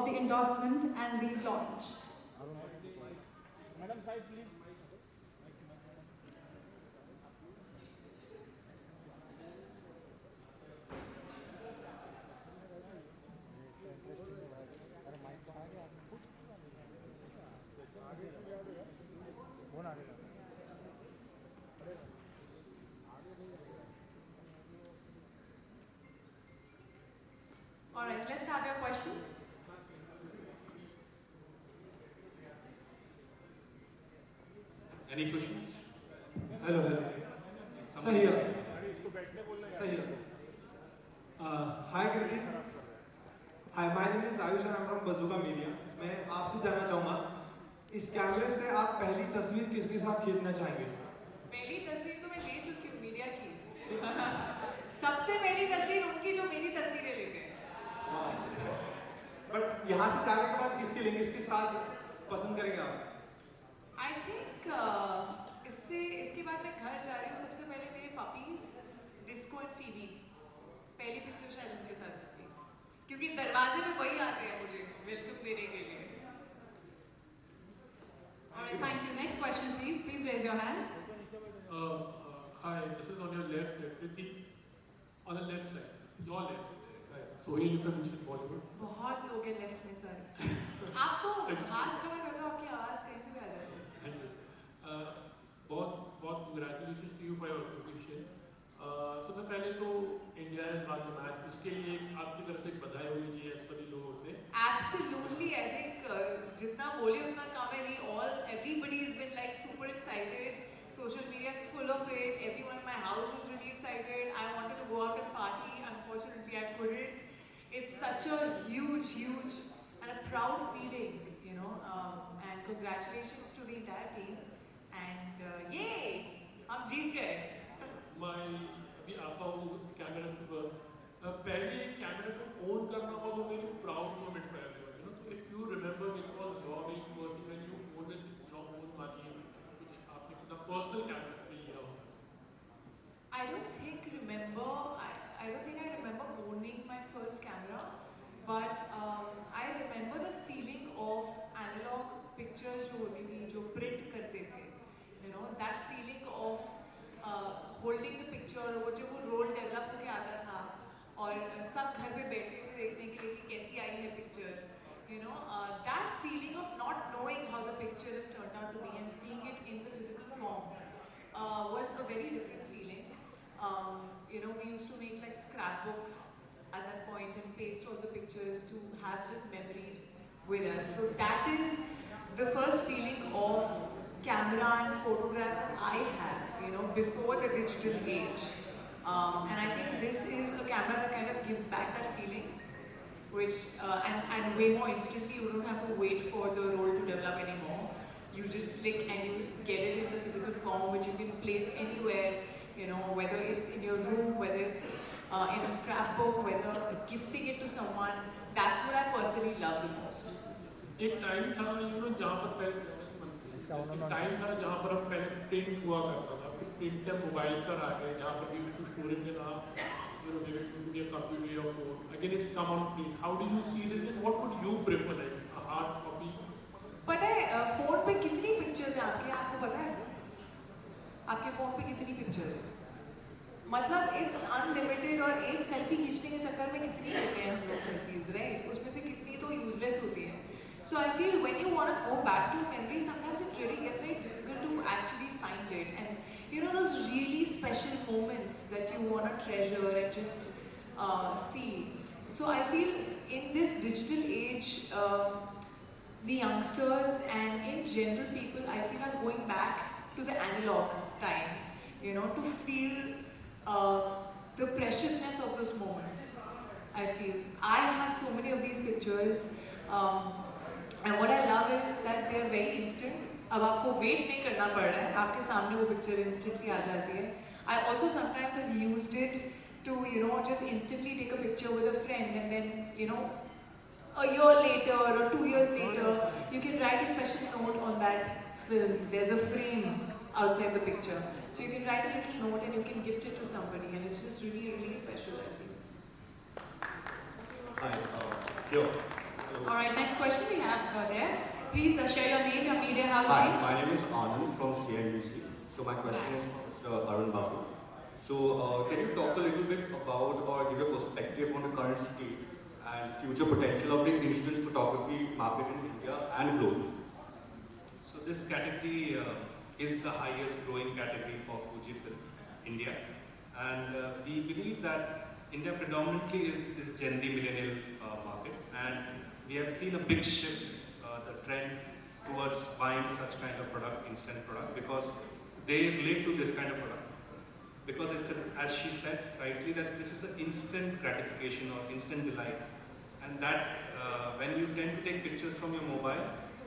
of the endorsement and the launch. Madam, side please. All right, let's have your questions. Any questions? Hello, hello. Sir, here. Sir, here. Hi, Kriti. Hi, my name is Ayush and I'm from Bazooka Media. मैं आपसे जानना चाहूँगा इस कैमरे से आप पहली तस्वीर किसके साथ खींचना चाहेंगे? पहली तस्वीर तो मैं ले चुकी हूँ मीडिया की। सबसे पहली तस्वीर उनकी जो मेरी तस्वीरें लेते हैं। बट यहाँ से जाने के बाद किसके लेंगे? इसके साथ पसंद करेंगे आप? I think इसके बाद मैं घर जा रही हूँ। सबसे पहले मेरे पपीज डिस्को एंड फीबी पहली पिक्चर शायद उनके साथ थी क्योंकि दरवाजे में वही आते हैं मुझे वेलकम देने के लिए। Alright, thank you. Next question, please. Please raise your hands. Hi, this is on your left, Kriti. On the left side, your left. Sohail from Mission Bollywood. बहुत लोग हैं लेफ्ट में सर। आप तो हाथ खड़ा कर दो, आपकी आवाज कहीं से भी आ जाती है। Thank you. बहुत बहुत congratulations to you for your association. सबसे पहले तो इंडिया है बाद में मैच, इसके लिए आपकी तरफ से बधाई होनी चाहिए सभी लोगों से। Absolutely, I think जितना बोले उतना कम है। Everybody has been like super excited. Social media is full of it. Everyone in my house was really excited. I wanted to go out and party. Unfortunately, I couldn't. It's such a huge and a proud feeling, you know. And congratulations to the entire team. And yay, हम जीत गए। अभी आता हूँ camera पर, पहले camera को own करना हुआ तो मेरे proud moment for everyone, you know. So if you remember, this was your very first when you owned it, your own money, which आपने अपना personal कैमरा पे लिया हो। I don't think I remember owning my first camera, but I remember the feeling of analog pictures जो होती थी, जो print करते थे, you know, that feeling of holding the picture, वो जब वो roll develop होके आता था और सब घर पे बैठे थे देखने के लिए कि कैसी आई है picture, you know, that feeling of not knowing how the picture has turned out to be and seeing it in the physical form was a very different feeling. You know, we used to make like scrapbooks at that point and paste all the pictures to have just memories with us. So that is the first feeling of camera and photographs that I have, you know, before the digital age. And I think this is a camera that kind of gives back that feeling, which and way more instantly. You don't have to wait for the roll to develop anymore. You just click and you get it in the physical form, which you can place anywhere. You know, whether it's in your room, whether it's in a scrapbook, whether gifting it to someone. That's what I personally love the most. एक time था you know जहाँ पर पहले time था जहाँ पर हम पहले प्रिंट हुआ करता था, फिर प्रिंट से मोबाइल पर आ गए जहाँ पर यूज टू स्टोरेज में था, you know, give it to me a copy or phone. Again, it's come on print. How do you see this and what would you prefer, like a hard copy? पता है phone पे कितनी pictures हैं आपको पता है? आपके phone पे कितनी पिक्चर्स हैं? मतलब इट्स अनलिमिटेड और एक सेल्फी खींचने के चक्कर में कितनी लेते हैं हम लोग सेल्फीज, राइट? उसमें से कितनी तो यूजलेस होती है। So I feel when you want to go back to memory, sometimes it really gets very difficult to actually find it. And you know those really special moments that you want to treasure and just see. So I feel in this digital age, the youngsters and in general people, I feel are going back to the analog time, you know, to feel the preciousness of those moments. I feel I have so many of these pictures. And what I love is that they are very instant. अब आपको wait नहीं करना पड़ रहा है, आपके सामने वो picture instantly आ जाती है. I also sometimes have used it to, you know, just instantly take a picture with a friend and then, you know, a year later or 2 years later, you can write a special note on that film. There's a frame outside the picture. So you can write a little note and you can gift it to somebody and it's just really, really special, I think. Hi, yo. right, next question we have there. Please share your name, your media house Hi, name. my name is Anand from CNBC. So my question is to Mr. Arun Babu. So can you talk a little bit about or give a perspective on the current state and future potential of the instant photography market in India and globally? So this category is the highest growing category for Fujifilm India, and we believe that India predominantly is Gen Z millennial market, and we have seen a big shift, the trend towards buying such kind of product, instant product, because they relate to this kind of product. Because it's, as she said rightly, that this is an instant gratification or instant delight, and that when you tend to take pictures from your mobile,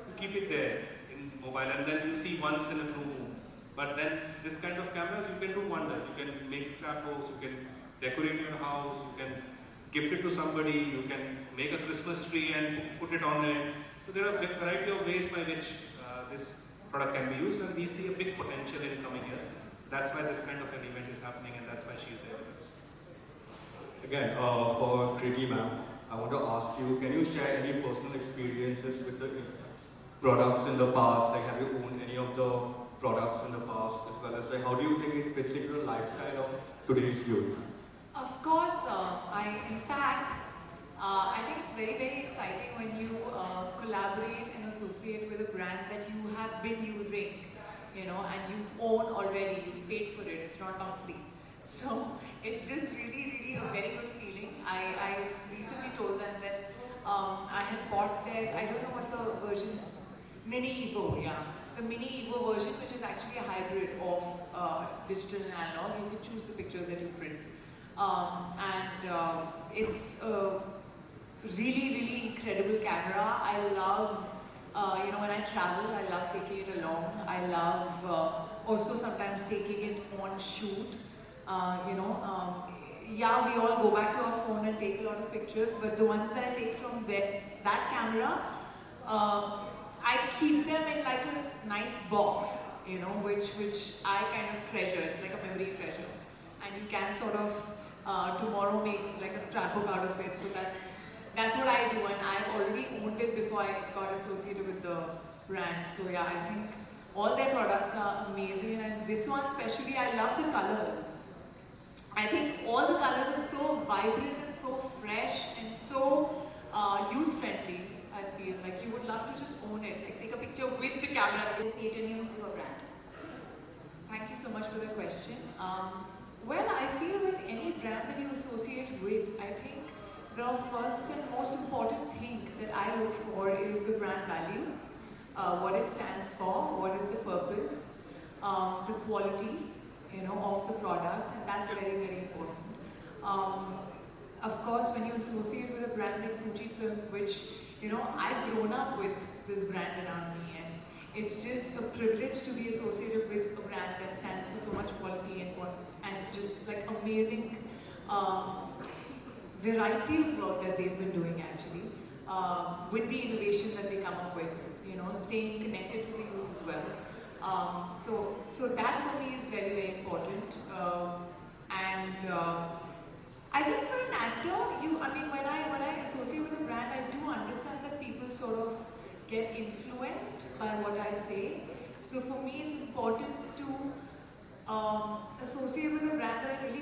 you keep it there in mobile, and then you see once in a blue moon. But then this kind of cameras, you can do wonders. You can make scrapbooks, you can decorate your house, you can gift it to somebody, you can make a Christmas tree and put it on it. So there are a variety of ways by which this product can be used, and we see a big potential in coming years. That's why this kind of an event is happening, and that's why she is there with us. Again, for Kriti ma'am, I want to ask you, can you share any personal experiences with the products in the past? Like, have you owned any of the products in the past, as well as like, how do you think it fits into the lifestyle of today's youth? Of course, I think it's very, very exciting when you collaborate and associate with a brand that you have been using, you know, and you own already, you paid for it, it's not on free. So it's just really, really a very good feeling. I recently told them that I had bought their, I don't know what the version, Mini Evo, yeah. The Mini Evo version, which is actually a hybrid of digital and analog. You can choose the pictures that you print. It's a really, really incredible camera. I love, you know, when I travel, I love taking it along. I love also sometimes taking it on shoot. Yeah, we all go back to our phone and take a lot of pictures, but the ones that I take from that camera, I keep them in like a nice box, you know, which I kind of treasure. It's like a memory treasure, and you can sort of tomorrow make like a scrapbook out of it. So that's what I do, and I've already owned it before I got associated with the brand. So yeah, I think all their products are amazing, and this one especially, I love the colors. I think all the colors are so vibrant and so fresh and so youth-friendly. I feel like you would love to just own it, like take a picture with the camera. Associated you to a brand. Thank you so much for the question. Well, I feel with any brand that you associate with, I think the first and most important thing that I look for is the brand value, what it stands for, what is the purpose, the quality, you know, of the products, and that's very, very important. Of course, when you associate with a brand like Fujifilm, which, you know, I've grown up with this brand around me, and it's just a privilege to be associated with a brand that stands for so much quality and just like amazing variety of work that they've been doing actually, with the innovation that they come up with, you know, staying connected to the youth as well. So that for me is very, very important. I think for an actor, when I associate with a brand, I do understand that people sort of get influenced by what I say. So for me, it's important to associate with a brand that I really